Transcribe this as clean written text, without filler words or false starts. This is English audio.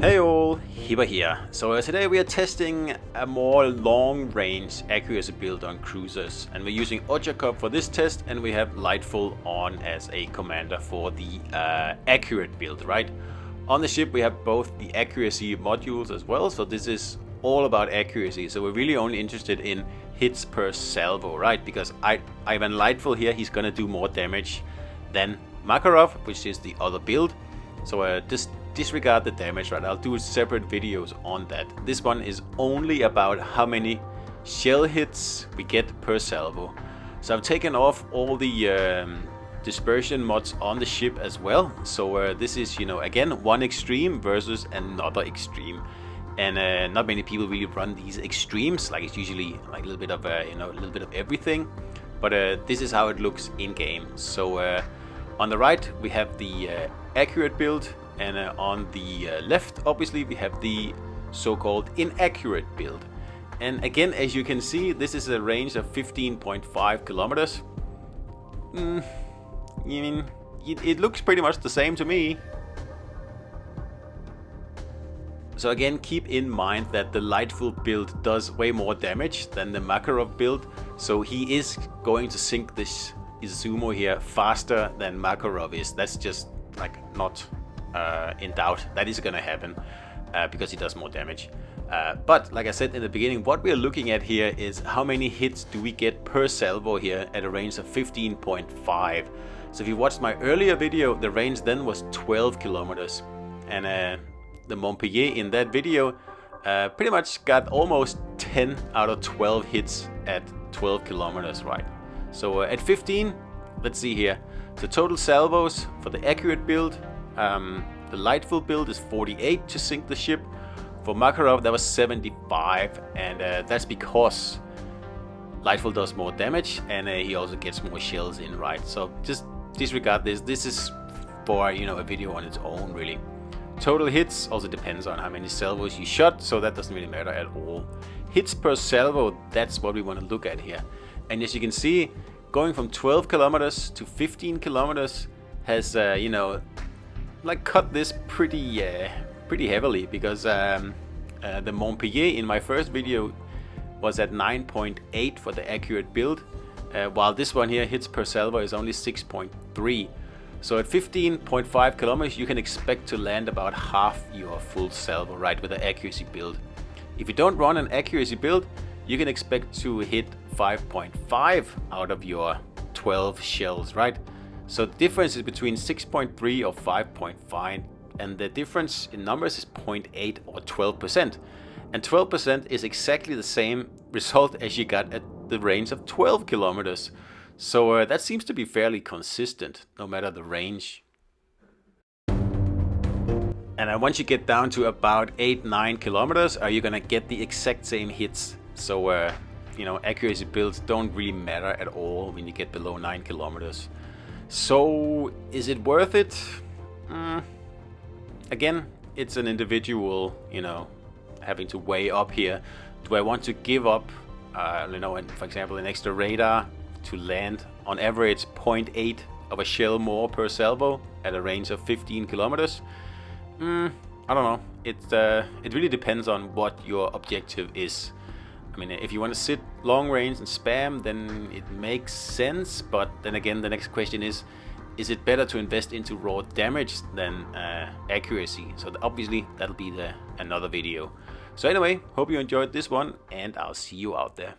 Hey all, Hibber here. So today we are testing a more long-range accuracy build on cruisers, and we're using Warships for this test, and we have Lightful on as a commander for the accurate build, right? On the ship we have both the accuracy modules as well, so this is all about accuracy. So we're really only interested in hits per salvo, right? Because Ivan Lightful here, he's gonna do more damage than Makarov, which is the other build. So just disregard the damage, right? I'll do separate videos on that. This one is only about how many shell hits we get per salvo. So I've taken off all the dispersion mods on the ship as well. So this is, you know, again, one extreme versus another extreme. And not many people really run these extremes. Like, it's usually like a little bit of you know, a little bit of everything. But this is how it looks in game. So on the right we have the accurate build, and on the left obviously we have the so-called inaccurate build. And again, as you can see, this is a range of 15.5 kilometers. I mean, it looks pretty much the same to me. So again, keep in mind that the Lightful build does way more damage than the Makarov build, so he is going to sink this Izumo here faster than Makarov is. That's just like not in doubt. That is gonna happen because he does more damage. But like I said in the beginning, what we're looking at here is how many hits do we get per salvo here at a range of 15.5. So if you watched my earlier video, the range then was 12 kilometers, and the Montpellier in that video pretty much got almost 10 out of 12 hits at 12 kilometers, right? So at 15, let's see here. So total salvos for the accurate build, the Lightful build is 48 to sink the ship. For Makarov that was 75, and that's because Lightful does more damage, and he also gets more shells in, right? So just disregard this. This is for, you know, a video on its own, really. Total hits also depends on how many salvos you shot, so that doesn't really matter at all. Hits per salvo, that's what we want to look at here. And as you can see, going from 12 kilometers to 15 kilometers has, you know, like cut this pretty heavily, because the Montpellier in my first video was at 9.8 for the accurate build, while this one here, hits per salvo, is only 6.3. So at 15.5 kilometers you can expect to land about half your full salvo, right, with the accuracy build. If you don't run an accuracy build, you can expect to hit 5.5 out of your 12 shells, right? So the difference is between 6.3 or 5.5, and the difference in numbers is 0.8 or 12%. And 12% is exactly the same result as you got at the range of 12 kilometers. So that seems to be fairly consistent, no matter the range. And once you get down to about 8-9 kilometers, are you gonna get the exact same hits? So you know, accuracy builds don't really matter at all when you get below 9 kilometers. So is it worth it? Again, it's an individual, you know, having to weigh up here. Do I want to give up, you know, for example, an extra radar to land on average 0.8 of a shell more per salvo at a range of 15 kilometers? I don't know. It really depends on what your objective is. I mean, if you want to sit long range and spam, then it makes sense. But then again, the next question is it better to invest into raw damage than accuracy? So obviously that'll be another video. So anyway, hope you enjoyed this one, and I'll see you out there.